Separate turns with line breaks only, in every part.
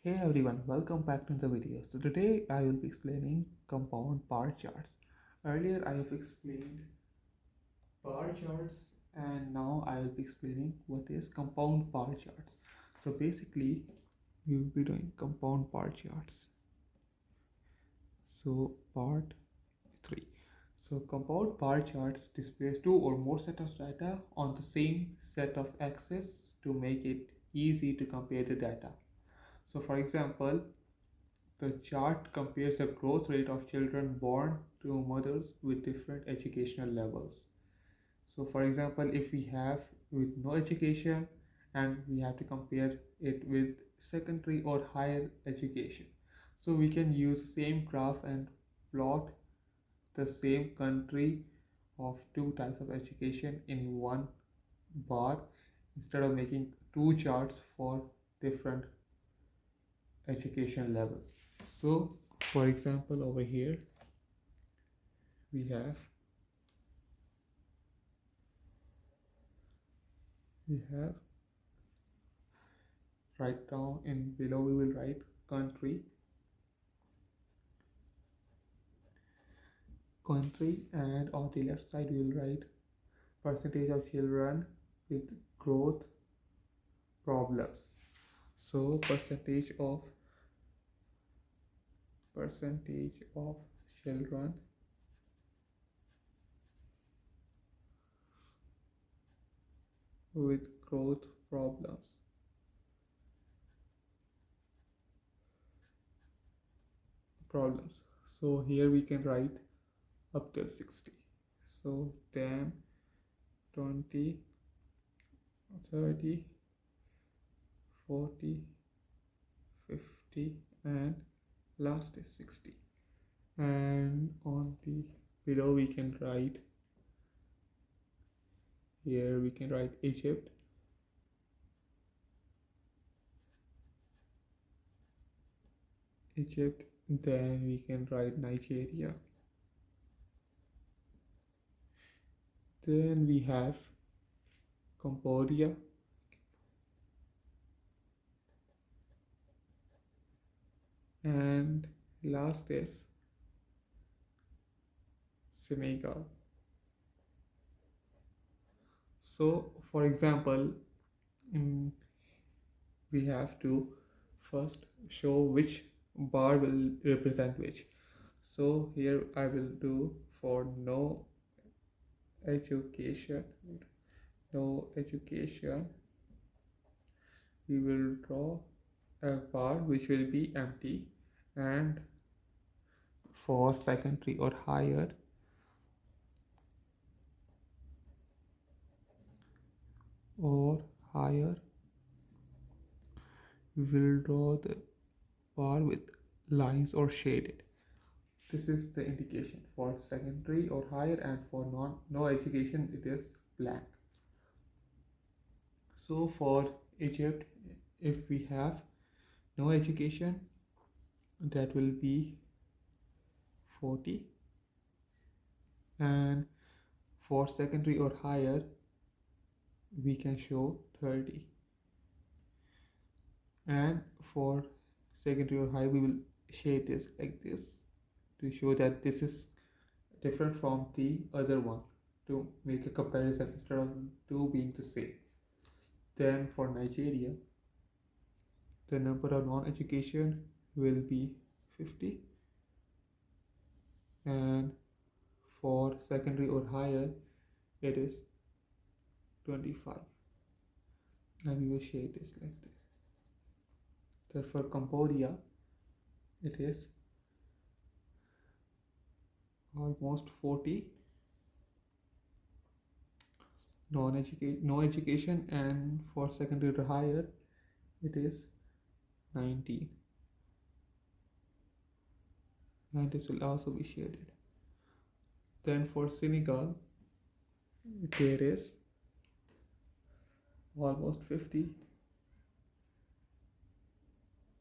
Hey everyone, welcome back to the video. So today I will be explaining compound bar charts. Earlier I have explained bar charts and now I will be explaining what is compound bar charts. So basically we will be doing compound bar charts. So part 3. So compound bar charts displays two or more set of data on the same set of axes to make it easy to compare the data. So for example, the chart compares the growth rate of children born to mothers with different educational levels. So, for example, if we have with no education and we have to compare it with secondary or higher education, so we can use the same graph and plot the same country of two types of education in one bar instead of making two charts for different education levels. So, for example, over here we have we have right down in below we will write country, and on the left side we will write percentage of children with growth problems. So percentage of children with growth problems. So here we can write up till 60. So 10, 20, 30, 40, 50, and last is 60. And on the below we can write here we can write Egypt, then we can write Nigeria, then we have Cambodia, and last is Senegal. So for example, we have to first show which bar will represent which. So here I will do for education no education we will draw a bar which will be empty, and for secondary or higher or higher we will draw the bar with lines or shaded. This is the indication for secondary or higher, and for no education it is blank. So for Egypt, if we have no education, that will be 40, and for secondary or higher we can show 30, and for secondary or high we will shade this like this to show that this is different from the other one, to make a comparison instead of two being the same. Then for Nigeria, the number of non-education will be 50, and for secondary or higher it is 25, and we will shade this like this. Then for Cambodia it is almost 40 no education, and for secondary or higher it is 19, and this will also be shaded. Then for Senegal there is almost 50,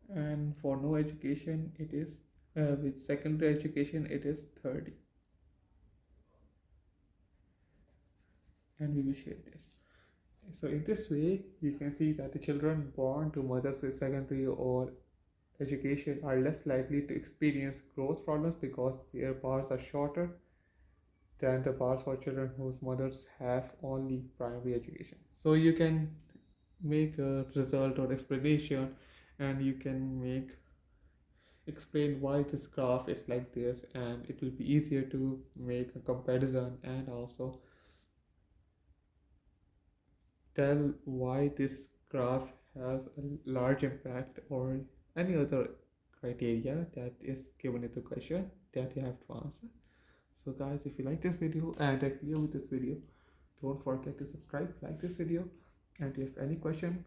and for no education it is with secondary education it is 30, and we will shade this. So in this way you can see that the children born to mothers with secondary or education are less likely to experience growth problems because their bars are shorter than the bars for children whose mothers have only primary education. So you can make a result or explanation, and you can make explain why this graph is like this, and it will be easier to make a comparison and also tell why this graph has a large impact or any other criteria that is given in the question that you have to answer. So guys, if you like this video and are clear with this video, don't forget to subscribe, like this video, and if any question,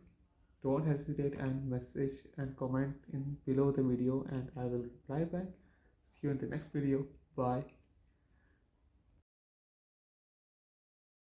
don't hesitate and message and comment in below the video and I will reply back. See you in the next video. Bye.